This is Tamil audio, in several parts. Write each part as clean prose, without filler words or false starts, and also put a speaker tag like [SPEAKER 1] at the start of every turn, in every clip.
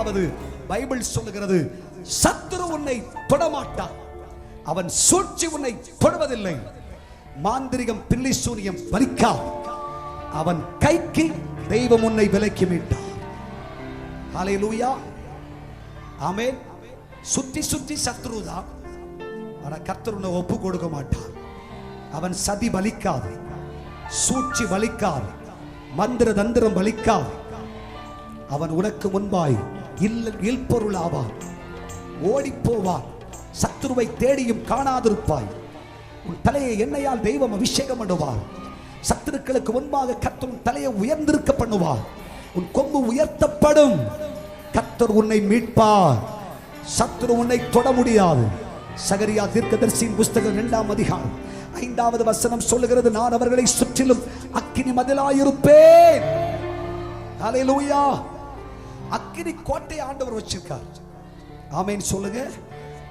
[SPEAKER 1] மூன்றாவது பைபிள் சொல்லுகிறது, சத்துரு உன்னை தொடமாட்டான், அவன் சூழ்ச்சி உன்னை தொடுவதில்லை. மாந்திரிகம் பில்லி சூனியம் பலிக்கா, அவன் கைக்கு தெய்வம் உன்னை விலக்கி மீட்டார். ஹல்லேலூயா, ஆமென். சுத்தி சுத்தி சத்துருதான், ஆனா கர்த்தர் உன்னை ஒப்பு கொடுக்க மாட்டார். அவன் சதி பலிக்காது, சூழ்ச்சி பலிக்காது, மந்திர தந்திரம் பலிக்காது. அவன் உனக்கு முன்பாய் இல்பொருள் ஆவான், ஓடி போவான். சத்துருவை தேடியும் காணாதிருப்பாய். உன் தலையை எண்ணெயால் தெய்வம் அபிஷேகம் பண்ணுவார். சத்துருக்களுக்கு முன்பாக கர்த்தர் உன் தலையை உயர்ந்திருக்க பண்ணுவார். உன் கொம்பு உயர்த்தப்படும். கர்த்தர் உன்னை மீட்பார். சத்துரு உன்னை தொட முடியாது. சகரியா தீர்க்கதரிசியின் புஸ்தகம் 2ஆம் அதிகாரம் 5வது வசனம் சொல்லுகிறது, நான் அவர்களை சுற்றிலும் அக்கினி மதிலாயிருப்பேன். ஹல்லேலூயா. அக்கினி கோட்டை ஆண்டவர் வச்சிருக்கார். ஆமென் சொல்லுங்க.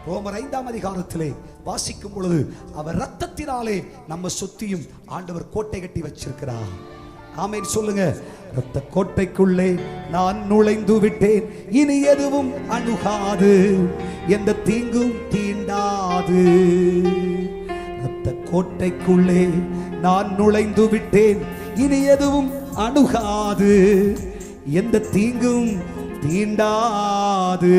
[SPEAKER 1] ரோமர் 5ஆம் அதிகாரத்திலே வாசிக்கும் பொழுது, அவர் இரத்தத்தினாலே நம்ம சுத்தியும் ஆண்டவர் கோட்டை கட்டி வச்சிருக்கிறார். ஆமென் சொல்லுங்க. இரத்த கோட்டைக்குள்ளே நான் நுழைந்து விட்டேன், இனி எதுவும் அணுகாது, எந்த தீங்கும் தீண்டாது. இரத்த கோட்டைக்குள்ளே நான் நுழைந்து விட்டேன், இனி எதுவும் அணுகாது, எந்த தீங்கும் தீண்டாது.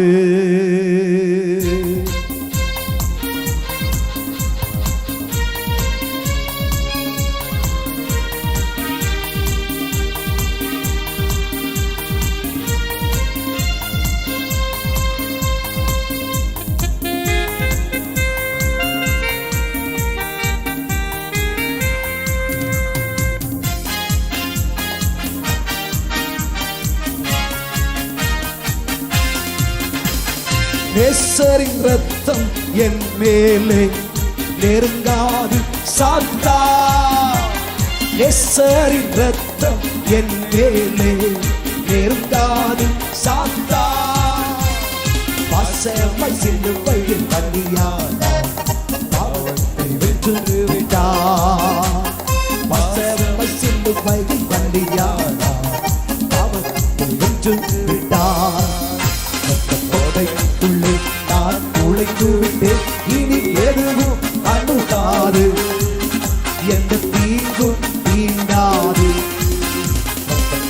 [SPEAKER 1] நேசரின் ரத்தம் என் மேலே நெருங்காது சாத்தா. நேசரின் ரத்தம் என் மேலே நெருங்காது சாத்தா. பசமை சிலுவையில் பலியானா பாவத்தை வென்று விட்டார். பசமை சிலுவையில் பலியானா பாவத்தை வென்று விட்டார். கோட்டைக்குள்ளே நான் நுழைந்து விட்டேன், இனி எதுவும் அணுகாது, எந்த தீங்கும் தீண்டாது.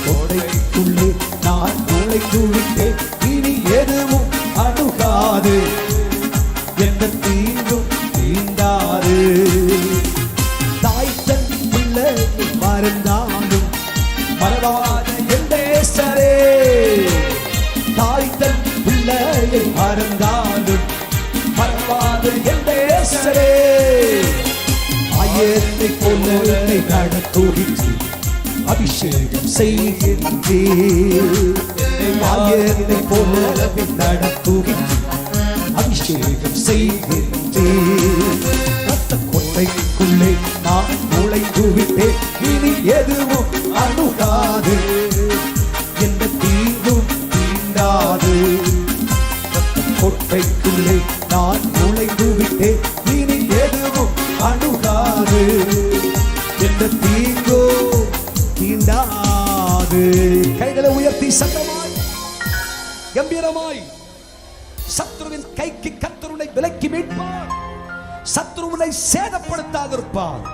[SPEAKER 1] கோட்டைக்குள்ளே நான் நுழைந்து விட்டேன், இனி எதுவும் அணுகாது, எந்த தீங்கும் தீண்டாது. தாய் தன் பிள்ளை மறந்தாலும் மறவாத என் நேசரே. தாய் தன் பிள்ளையை மறந்தாலும் மறவாத என் நேசரே. ஆயத்தை போல நடத்துகின்றே அபிஷேகம் செய்கின்றே. ஆயத்தை போல நடத்துகின்றே அபிஷேகம் செய்கின்றே. ரத்த கோட்டைக்குள்ளே நான் நுழைந்து விட்டேன், இனி எதுவும் அணுகாது, எந்த தீங்கும் தீண்டாது. கோட்டைக்குள்ளே நான் நுழைந்து விட்டேன், இனி எதுவும் அணுகாது, எந்த தீங்கும் தீண்டாது. கைகளை உயர்த்தி சத்தமாய் கம்பீரமாய் சத்ருவின் கைக்கு கர்த்தருனை விலக்கி மீட்பார். சத்ருவினை சேதப்படுத்தாதிருப்பார்.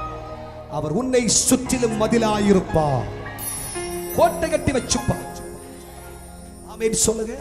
[SPEAKER 1] அவர் உன்னை சுற்றிலும் மதிலாயிருப்பார், கோட்டை கட்டி வச்சுப்பார். ஆமென் சொல்லுங்க.